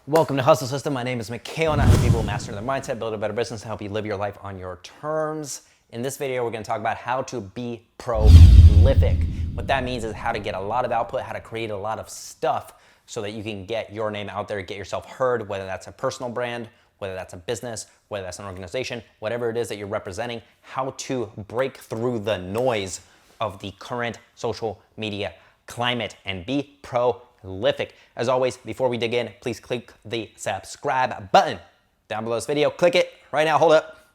Welcome to Hustle System. My name is Mikhail and I help people master their mindset, build a better business, and help you live your life on your terms. In this video, we're going to talk about how to be prolific. What that means is how to get a lot of output, how to create a lot of stuff so that you can get your name out there, get yourself heard, whether that's a personal brand, whether that's a business, whether that's an organization, whatever it is that you're representing, how to break through the noise of the current social media climate and be prolific. As always, before we dig in, please click the subscribe button down below this video. Click it right now. Hold up.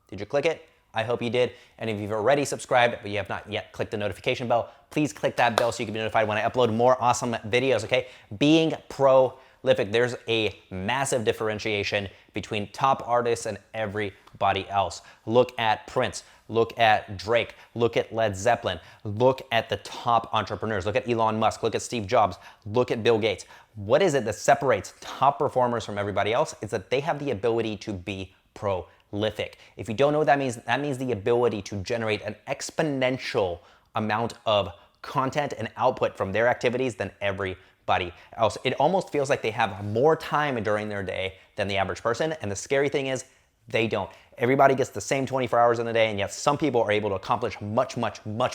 Did you click it? I hope you did. And if you've already subscribed, but you have not yet clicked the notification bell, please click that bell so you can be notified when I upload more awesome videos, okay? Being prolific, there's a massive differentiation between top artists and everybody else. Look at Prince. Look at Drake, look at Led Zeppelin, look at the top entrepreneurs, look at Elon Musk, look at Steve Jobs, look at Bill Gates. What is it that separates top performers from everybody else? It's that they have the ability to be prolific. If you don't know what that means the ability to generate an exponential amount of content and output from their activities than everybody else. It almost feels like they have more time during their day than the average person, and the scary thing is, they don't. Everybody gets the same 24 hours in the day, and yet some people are able to accomplish much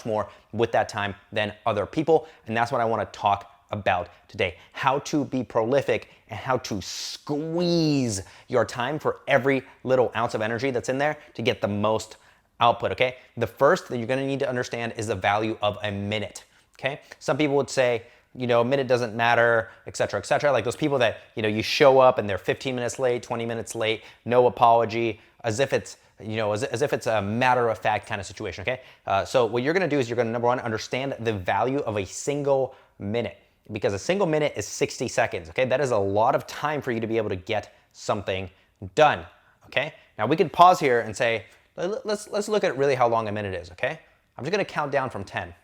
more with that time than other people. And that's what I want to talk about today. How to be prolific and how to squeeze your time for every little ounce of energy that's in there to get the most output, okay? The first that you're going to need to understand is the value of a minute, okay? Some people would say, you know, a minute doesn't matter, et cetera, like those people that, you know, you show up and they're 15 minutes late, 20 minutes late, no apology, as if it's, you know, as if it's a matter of fact kind of situation, okay? So what you're gonna do is you're gonna, number one, understand the value of a single minute, because a single minute is 60 seconds, okay? That is a lot of time for you to be able to get something done, okay? Now we could pause here and say, let's look at really how long a minute is, okay? I'm just gonna count down from 10.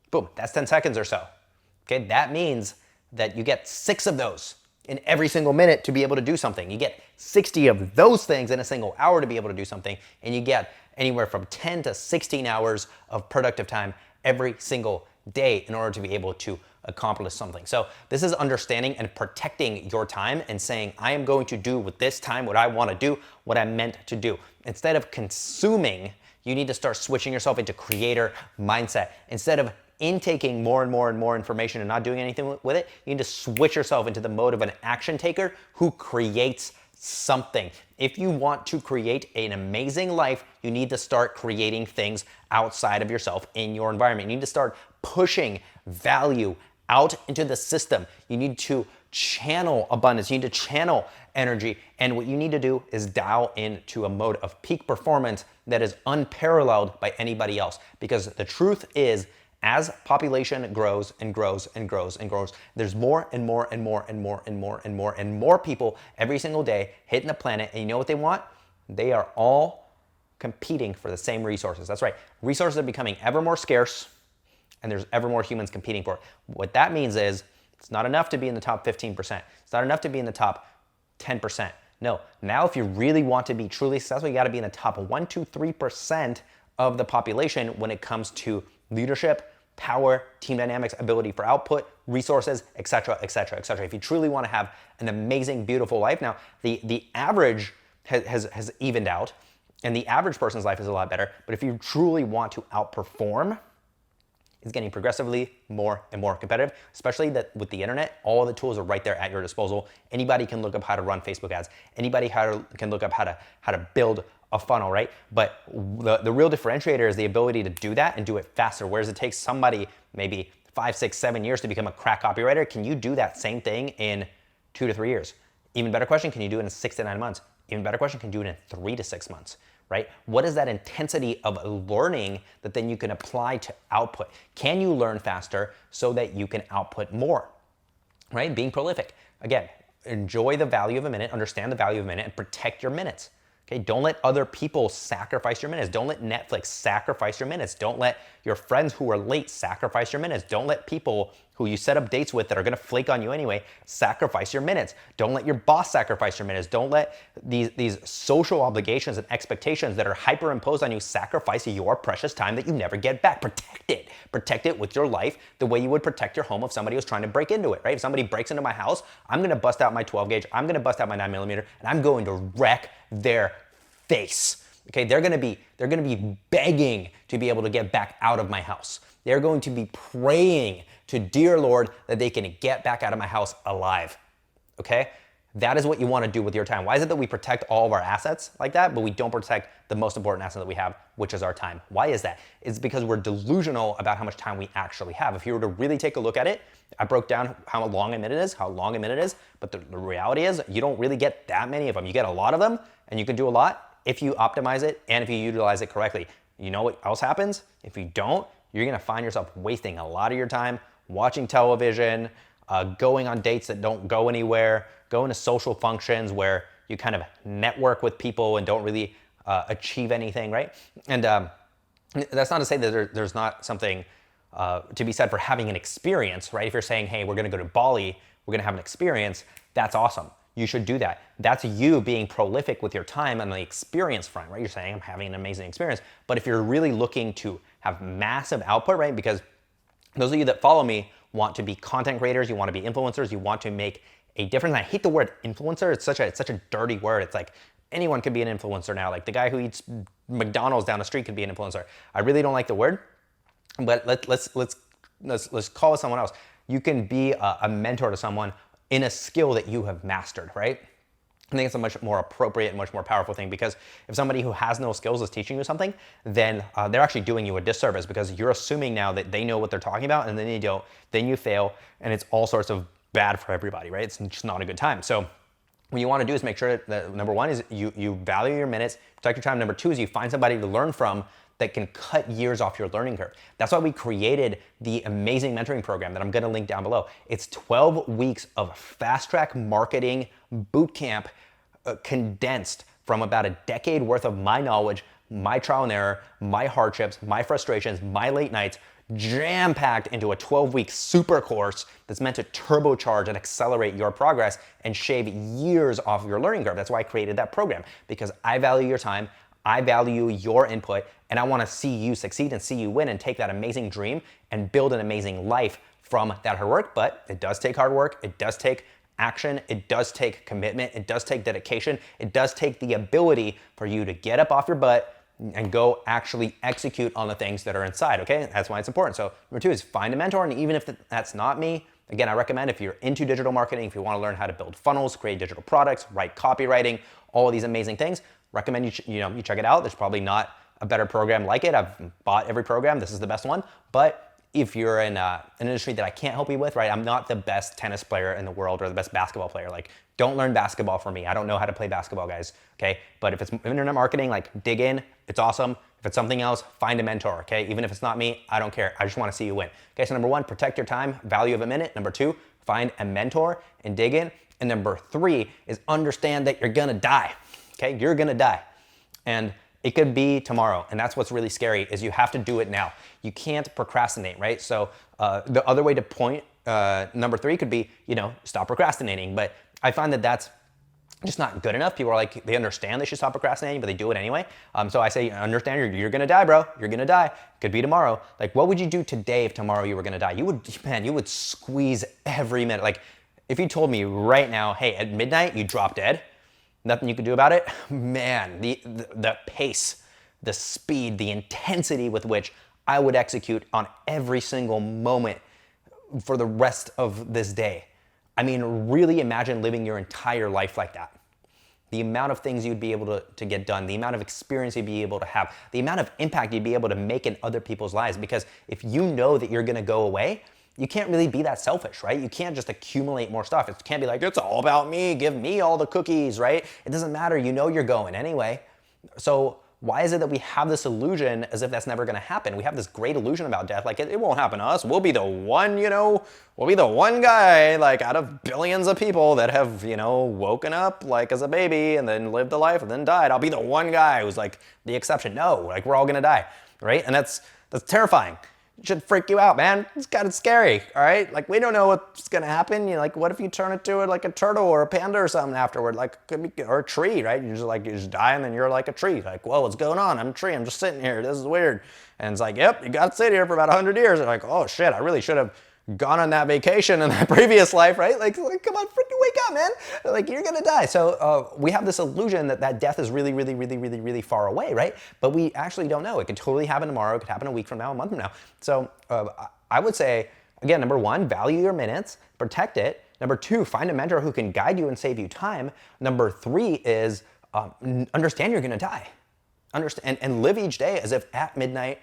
Boom, that's 10 seconds or so. Okay, that means that you get 6 of those in every single minute to be able to do something. You get 60 of those things in a single hour to be able to do something, and you get anywhere from 10 to 16 hours of productive time every single day in order to be able to accomplish something. So this is understanding and protecting your time and saying, I am going to do with this time what I want to do, what I'm meant to do. Instead of consuming, you need to start switching yourself into creator mindset. Instead of intaking more and more information and not doing anything with it, you need to switch yourself into the mode of an action taker who creates something. If you want to create an amazing life, you need to start creating things outside of yourself in your environment. You need to start pushing value out into the system. You need to channel abundance. You need to channel energy. And what you need to do is dial into a mode of peak performance that is unparalleled by anybody else. Because the truth is, as population grows and grows, there's more and more people every single day hitting the planet. And you know what they want? They are all competing for the same resources. That's right. Resources are becoming ever more scarce, and there's ever more humans competing for it. What that means is it's not enough to be in the top 15%. It's not enough to be in the top 10%. No, now if you really want to be truly successful, you got to be in the top 1, 2, 3% of the population when it comes to leadership, power, team dynamics, ability for output, resources, etc. If you truly want to have an amazing, beautiful life. Now, the average has evened out, and the average person's life is a lot better. But if you truly want to outperform, it's getting progressively more and more competitive, especially that with the internet, all of the tools are right there at your disposal. Anybody can look up how to run Facebook ads. Anybody can look up how to build a funnel, right? But the real differentiator is the ability to do that and do it faster. Whereas it takes somebody maybe 5, 6, 7 years to become a crack copywriter, can you do that same thing in 2 to 3 years? Even better question, can you do it in 6 to 9 months? Even better question, can you do it in 3 to 6 months, right? What is that intensity of learning that then you can apply to output? Can you learn faster so that you can output more, right? Being prolific. Again, enjoy the value of a minute, understand the value of a minute, and protect your minutes. Okay, don't let other people sacrifice your minutes. Don't let Netflix sacrifice your minutes. Don't let your friends who are late sacrifice your minutes. Don't let people who you set up dates with that are gonna flake on you anyway, sacrifice your minutes. Don't let your boss sacrifice your minutes. Don't let these social obligations and expectations that are hyperimposed on you sacrifice your precious time that you never get back. Protect it. Protect it with your life the way you would protect your home if somebody was trying to break into it, right? If somebody breaks into my house, I'm gonna bust out my 12 gauge, I'm gonna bust out my 9mm, and I'm going to wreck their face. Okay, they're gonna be begging to be able to get back out of my house. They're going to be praying to dear Lord that they can get back out of my house alive. Okay? That is what you want to do with your time. Why is it that we protect all of our assets like that, but we don't protect the most important asset that we have, which is our time? Why is that? It's because we're delusional about how much time we actually have. If you were to really take a look at it, I broke down how long a minute is, but the reality is you don't really get that many of them. You get a lot of them, and you can do a lot if you optimize it and if you utilize it correctly. You know what else happens? If you don't, you're gonna find yourself wasting a lot of your time watching television, going on dates that don't go anywhere, going to social functions where you kind of network with people and don't really achieve anything, right? And that's not to say that there's not something to be said for having an experience, right? If you're saying, hey, we're gonna go to Bali, we're gonna have an experience, that's awesome. You should do that. That's you being prolific with your time on the experience front, right? You're saying, I'm having an amazing experience. But if you're really looking to have massive output, right? Because those of you that follow me want to be content creators, you want to be influencers, you want to make a difference. And I hate the word influencer. It's such a dirty word. It's like anyone could be an influencer now. Like the guy who eats McDonald's down the street could be an influencer. I really don't like the word, but let's call it someone else. You can be a mentor to someone in a skill that you have mastered, right? I think it's a much more appropriate and much more powerful thing, because if somebody who has no skills is teaching you something, then they're actually doing you a disservice, because you're assuming now that they know what they're talking about, and then they don't, then you fail, and it's all sorts of bad for everybody, right? It's just not a good time. So what you want to do is make sure that number one is you value your minutes, protect your time. Number two is you find somebody to learn from that can cut years off your learning curve. That's why we created the amazing mentoring program that I'm gonna link down below. It's 12 weeks of fast track marketing boot camp, condensed from about a decade worth of my knowledge, my trial and error, my hardships, my frustrations, my late nights, jam-packed into a 12-week super course that's meant to turbocharge and accelerate your progress and shave years off your learning curve. That's why I created that program, because I value your time, I value your input, and I want to see you succeed and see you win and take that amazing dream and build an amazing life from that hard work. But it does take hard work, it does take action, it does take commitment, it does take dedication, it does take the ability for you to get up off your butt and go actually execute on the things that are inside, okay? That's why it's important. So number two is find a mentor, and even if that's not me, again, I recommend if you're into digital marketing, if you want to learn how to build funnels, create digital products, write copywriting, all of these amazing things, recommend you check it out. There's probably not a better program like it. I've bought every program. This is the best one. But if you're in an industry that I can't help you with, right? I'm not the best tennis player in the world or the best basketball player. Like, don't learn basketball from me. I don't know how to play basketball, guys, okay? But if it's internet marketing, like, dig in. It's awesome. If it's something else, find a mentor, okay? Even if it's not me, I don't care. I just want to see you win. Okay, so number one, protect your time, value of a minute. Number two, find a mentor and dig in. And number three is understand that you're gonna die, okay? You're gonna die. And it could be tomorrow, and that's what's really scary, is you have to do it now. You can't procrastinate, right? So the other way to point number three could be, stop procrastinating. But I find that that's just not good enough. People are like, they understand they should stop procrastinating, but they do it anyway. So I say, understand you're gonna die, bro. You're gonna die. Could be tomorrow. Like, what would you do today if tomorrow you were gonna die? You would squeeze every minute. Like, if you told me right now, hey, at midnight you drop dead, nothing you could do about it, man, the pace, the speed, the intensity with which I would execute on every single moment for the rest of this day. I mean, really imagine living your entire life like that. The amount of things you'd be able to get done, the amount of experience you'd be able to have, the amount of impact you'd be able to make in other people's lives. Because if you know that you're gonna go away, you can't really be that selfish, right? You can't just accumulate more stuff. It can't be like, it's all about me, give me all the cookies, right? It doesn't matter, you know you're going anyway. So why is it that we have this illusion as if that's never gonna happen? We have this great illusion about death, like it won't happen to us. We'll be the one, we'll be the one guy, like out of billions of people that have, woken up like as a baby and then lived a life and then died. I'll be the one guy who's like the exception. No, like we're all gonna die, right? And that's terrifying. should freak you out, man. It's kind of scary, all right? Like, we don't know what's gonna happen. Like, what if you turn into like a turtle or a panda or something afterward? Like, or a tree, right? You just die and then you're like a tree. Like, whoa, what's going on? I'm a tree, I'm just sitting here, this is weird. And it's like, yep, you gotta sit here for about 100 years. And like, oh shit, I really should have gone on that vacation in that previous life, right? Like come on, freaking wake up, man. Like, you're gonna die. So we have this illusion that death is really, really, really, really, really far away, right? But we actually don't know. It could totally happen tomorrow. It could happen a week from now, a month from now. So I would say, again, number one, value your minutes, protect it. Number two, find a mentor who can guide you and save you time. Number three is understand you're gonna die. Understand and live each day as if at midnight,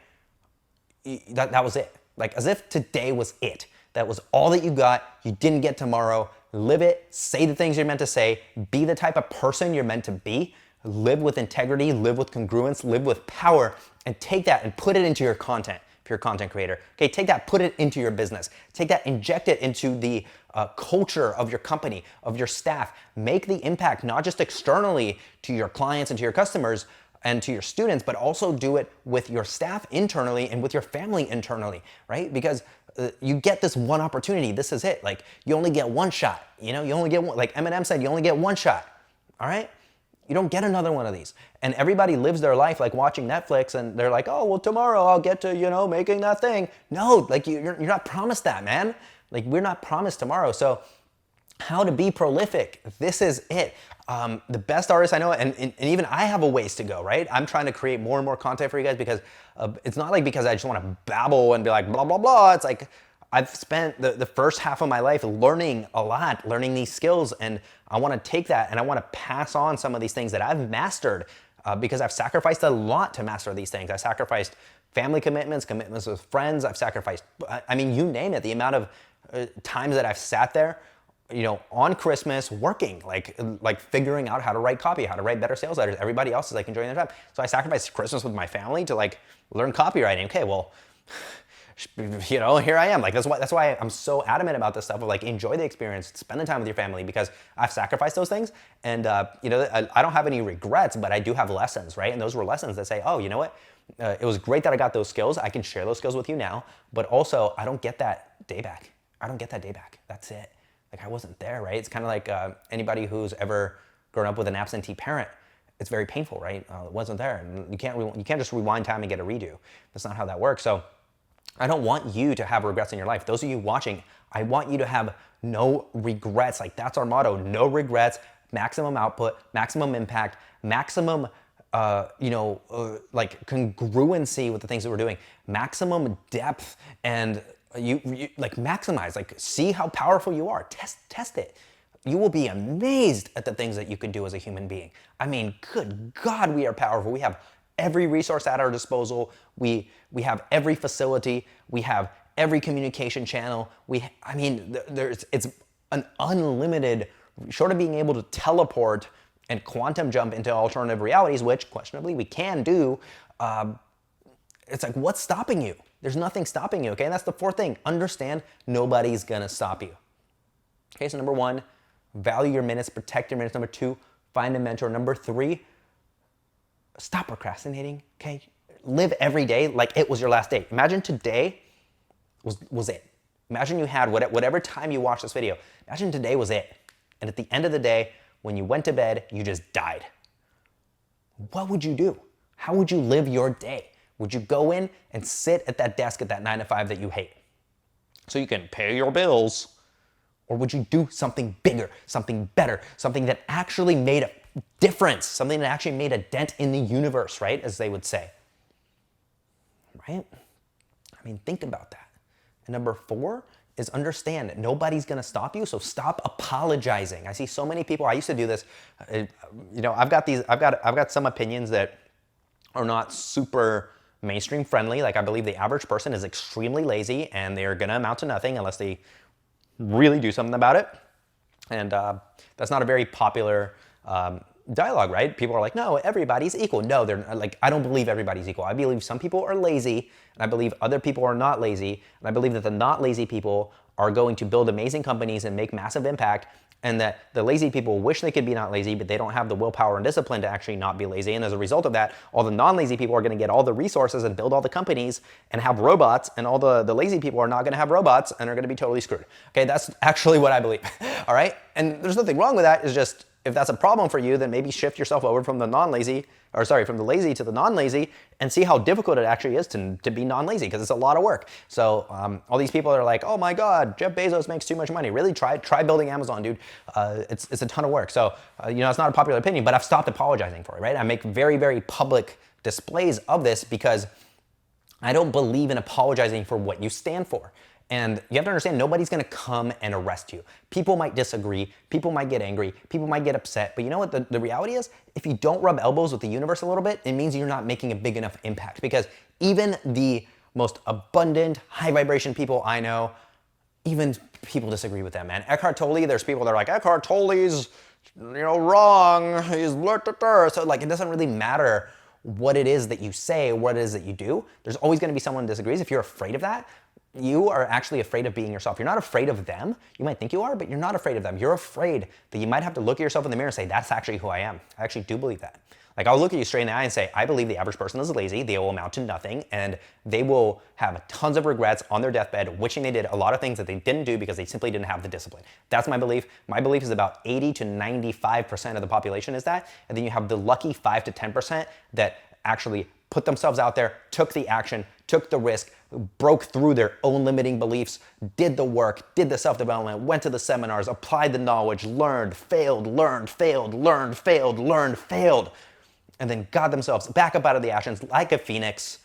that was it. Like, as if today was it. That was all that you got. You didn't get tomorrow. Live it. Say the things you're meant to say. Be the type of person you're meant to be. Live with integrity. Live with congruence. Live with power. And take that and put it into your content if you're a content creator. Okay, take that, put it into your business. Take that, inject it into the culture of your company, of your staff. Make the impact not just externally to your clients and to your customers, and to your students, but also do it with your staff internally and with your family internally, right? Because you get this one opportunity. This is it. Like, you only get one shot. You only get one. Like Eminem said, you only get one shot. All right? You don't get another one of these. And everybody lives their life like watching Netflix, and they're like, oh, well, tomorrow I'll get to, making that thing. No, like you're not promised that, man. Like, we're not promised tomorrow. So how to be prolific. This is it. The best artists I know, and even I have a ways to go, right? I'm trying to create more and more content for you guys because it's not like because I just want to babble and be like, blah, blah, blah. It's like I've spent the first half of my life learning a lot, learning these skills, and I want to take that and I want to pass on some of these things that I've mastered because I've sacrificed a lot to master these things. I sacrificed family commitments, commitments with friends. I've sacrificed, I mean, you name it, the amount of times that I've sat there on Christmas working, like figuring out how to write copy, how to write better sales letters. Everybody else is like enjoying their time. So I sacrificed Christmas with my family to like learn copywriting. Okay, well, here I am. Like, that's why I'm so adamant about this stuff of like, enjoy the experience, spend the time with your family, because I've sacrificed those things. And, I don't have any regrets, but I do have lessons, right? And those were lessons that say, oh, you know what? It was great that I got those skills. I can share those skills with you now, but also I don't get that day back. I don't get that day back. That's it. Like, I wasn't there, right? It's kind of like anybody who's ever grown up with an absentee parent. It's very painful, right? It wasn't there. And you can't just rewind time and get a redo. That's not how that works. So I don't want you to have regrets in your life. Those of you watching, I want you to have no regrets. Like, that's our motto, no regrets, maximum output, maximum impact, maximum, like congruency with the things that we're doing, maximum depth, and you like maximize, like see how powerful you are. Test it. You will be amazed at the things that you can do as a human being. I mean, good God, we are powerful. We have every resource at our disposal. We have every facility. We have every communication channel. It's an unlimited, short of being able to teleport and quantum jump into alternative realities, which questionably we can do. It's like, what's stopping you? There's nothing stopping you, okay? And that's the fourth thing. Understand nobody's gonna stop you. Okay, so number one, value your minutes, protect your minutes. Number two, find a mentor. Number three, stop procrastinating, okay? Live every day like it was your last day. Imagine today was it. Imagine you had whatever time you watched this video. Imagine today was it. And at the end of the day, when you went to bed, you just died. What would you do? How would you live your day? Would you go in and sit at that desk at that 9 to 5 that you hate so you can pay your bills? Or would you do something bigger, something better, something that actually made a difference, something that actually made a dent in the universe, right? As they would say, right? I mean, think about that. And number four is understand that nobody's gonna stop you, so stop apologizing. I see so many people, I used to do this, I've got some opinions that are not super mainstream friendly. Like, I believe the average person is extremely lazy and they're gonna amount to nothing unless they really do something about it. And that's not a very popular dialogue, right? People are like, no, everybody's equal. No, they're like, I don't believe everybody's equal. I believe some people are lazy, and I believe other people are not lazy. And I believe that the not lazy people are going to build amazing companies and make massive impact. and that the lazy people wish they could be not lazy, but they don't have the willpower and discipline to actually not be lazy. And as a result of that, all the non-lazy people are going to get all the resources and build all the companies and have robots, and all the lazy people are not going to have robots and are going to be totally screwed. Okay, that's actually what I believe. All right, and there's nothing wrong with that. It's just, if that's a problem for you, then maybe shift yourself over from the non-lazy, or sorry, from the lazy to the non-lazy, and see how difficult it actually is to be non-lazy, because it's a lot of work. So all these people are like, oh my God, Jeff Bezos makes too much money. Really? Try building Amazon, dude. It's a ton of work. So, it's not a popular opinion, but I've stopped apologizing for it, right? I make very, very public displays of this because I don't believe in apologizing for what you stand for. And you have to understand, nobody's gonna come and arrest you. People might disagree, people might get angry, people might get upset, but you know what the reality is? If you don't rub elbows with the universe a little bit, it means you're not making a big enough impact, because even the most abundant, high vibration people I know, even people disagree with them, man. Eckhart Tolle, there's people that are like, Eckhart Tolle's, wrong, he's blah, blah, blah. So like, it doesn't really matter what it is that you say, what it is that you do. There's always gonna be someone who disagrees. If you're afraid of that, you are actually afraid of being yourself. You're not afraid of them. You might think you are, but you're not afraid of them. You're afraid that you might have to look at yourself in the mirror and say, that's actually who I am. I actually do believe that. Like, I'll look at you straight in the eye and say, I believe the average person is lazy, they will amount to nothing, and they will have tons of regrets on their deathbed, wishing they did a lot of things that they didn't do because they simply didn't have the discipline. That's my belief. My belief is about 80 to 95% of the population is that, and then you have the lucky 5 to 10% that actually put themselves out there, took the action, took the risk, broke through their own limiting beliefs, did the work, did the self-development, went to the seminars, applied the knowledge, learned, failed, learned, failed, learned, failed, learned, failed, and then got themselves back up out of the ashes like a phoenix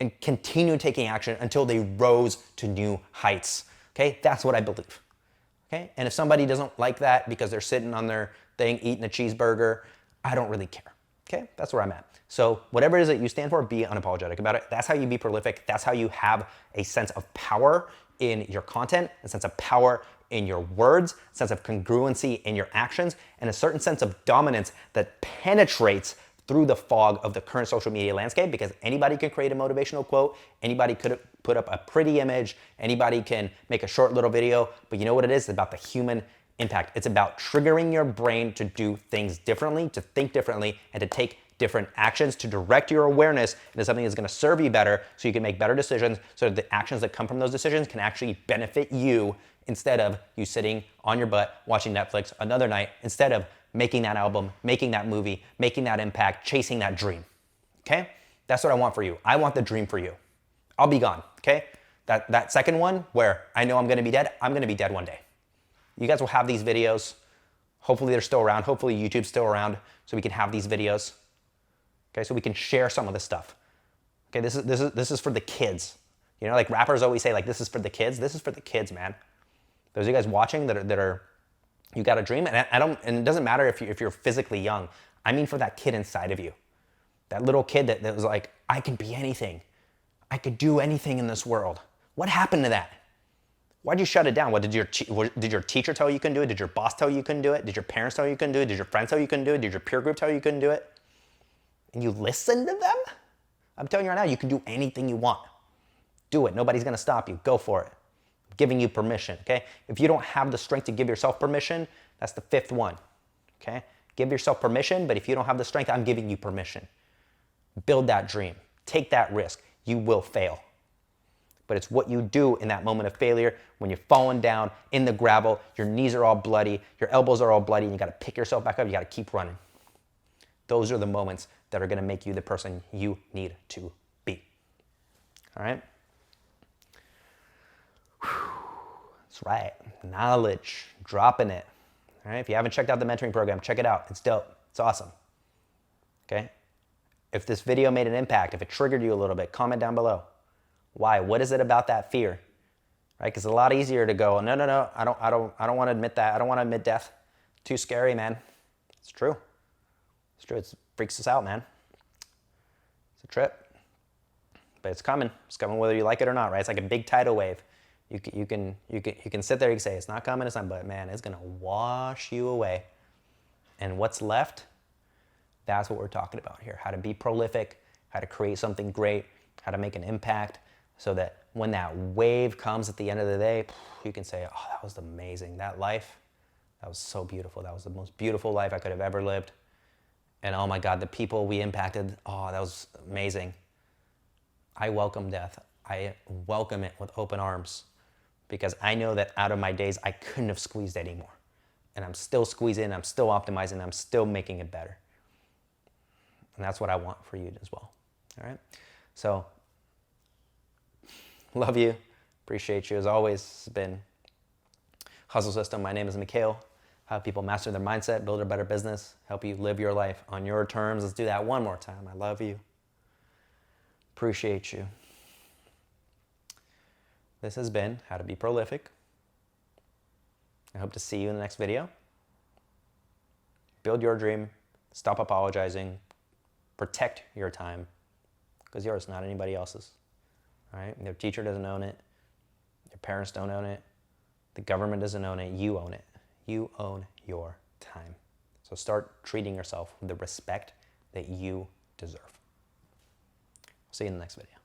and continued taking action until they rose to new heights. Okay, that's what I believe. Okay, and if somebody doesn't like that because they're sitting on their thing eating a cheeseburger, I don't really care. Okay, that's where I'm at. So whatever it is that you stand for, be unapologetic about it. That's how you be prolific. That's how you have a sense of power in your content, a sense of power in your words, a sense of congruency in your actions, and a certain sense of dominance that penetrates through the fog of the current social media landscape, because anybody can create a motivational quote, anybody could put up a pretty image, anybody can make a short little video, but you know what it is? It's about the human impact. It's about triggering your brain to do things differently, to think differently, and to take different actions, to direct your awareness into something that's gonna serve you better so you can make better decisions, so that the actions that come from those decisions can actually benefit you, instead of you sitting on your butt watching Netflix another night, instead of making that album, making that movie, making that impact, chasing that dream. Okay? That's what I want for you. I want the dream for you. I'll be gone, okay? That second one where I know I'm gonna be dead one day. You guys will have these videos. Hopefully they're still around. Hopefully YouTube's still around so we can have these videos. Okay, so we can share some of this stuff. Okay, this is for the kids. Like rappers always say, like, this is for the kids. This is for the kids, man. Those of you guys watching that are you got a dream, and it doesn't matter if you're physically young. I mean, for that kid inside of you, that little kid that was like, I can be anything. I could do anything in this world. What happened to that? Why'd you shut it down? What did your teacher tell you you couldn't do it? Did your boss tell you you couldn't do it? Did your parents tell you you couldn't do it? Did your friends tell you you couldn't do it? Did your peer group tell you you couldn't do it? And you listen to them? I'm telling you right now, you can do anything you want. Do it. Nobody's gonna stop you. Go for it. I'm giving you permission, okay? If you don't have the strength to give yourself permission, that's the fifth one, okay? Give yourself permission, but if you don't have the strength, I'm giving you permission. Build that dream. Take that risk. You will fail. But it's what you do in that moment of failure, when you're falling down in the gravel, your knees are all bloody, your elbows are all bloody, and you gotta pick yourself back up, you gotta keep running. Those are the moments that are gonna make you the person you need to be. All right? That's right. Knowledge, dropping it. All right? If you haven't checked out the mentoring program, check it out. It's dope. It's awesome. Okay? If this video made an impact, if it triggered you a little bit, comment down below. Why? What is it about that fear? Right? Because it's a lot easier to go, no, I don't want to admit that. I don't want to admit death. Too scary, man. It's true. It's true. It freaks us out, man. It's a trip. But it's coming. It's coming whether you like it or not, right? It's like a big tidal wave. You can sit there, you can say, it's not coming, it's not, but man, it's gonna wash you away. And what's left? That's what we're talking about here. How to be prolific, how to create something great, how to make an impact, so that when that wave comes at the end of the day, you can say, oh, that was amazing. That life, That was so beautiful. That was the most beautiful life I could have ever lived. And oh my God, the people we impacted, oh, that was amazing. I welcome death. I welcome it with open arms because I know that out of my days, I couldn't have squeezed anymore. And I'm still squeezing, I'm still optimizing, I'm still making it better. And that's what I want for you as well. All right? So, love you. Appreciate you. As always, it's been Hustle System. My name is Mikhail. Help people master their mindset, build a better business, help you live your life on your terms. Let's do that one more time. I love you. Appreciate you. This has been How to Be Prolific. I hope to see you in the next video. Build your dream. Stop apologizing. Protect your time. Because yours, not anybody else's. All right? Your teacher doesn't own it. Your parents don't own it. The government doesn't own it. You own it. You own your time. So start treating yourself with the respect that you deserve. See you in the next video.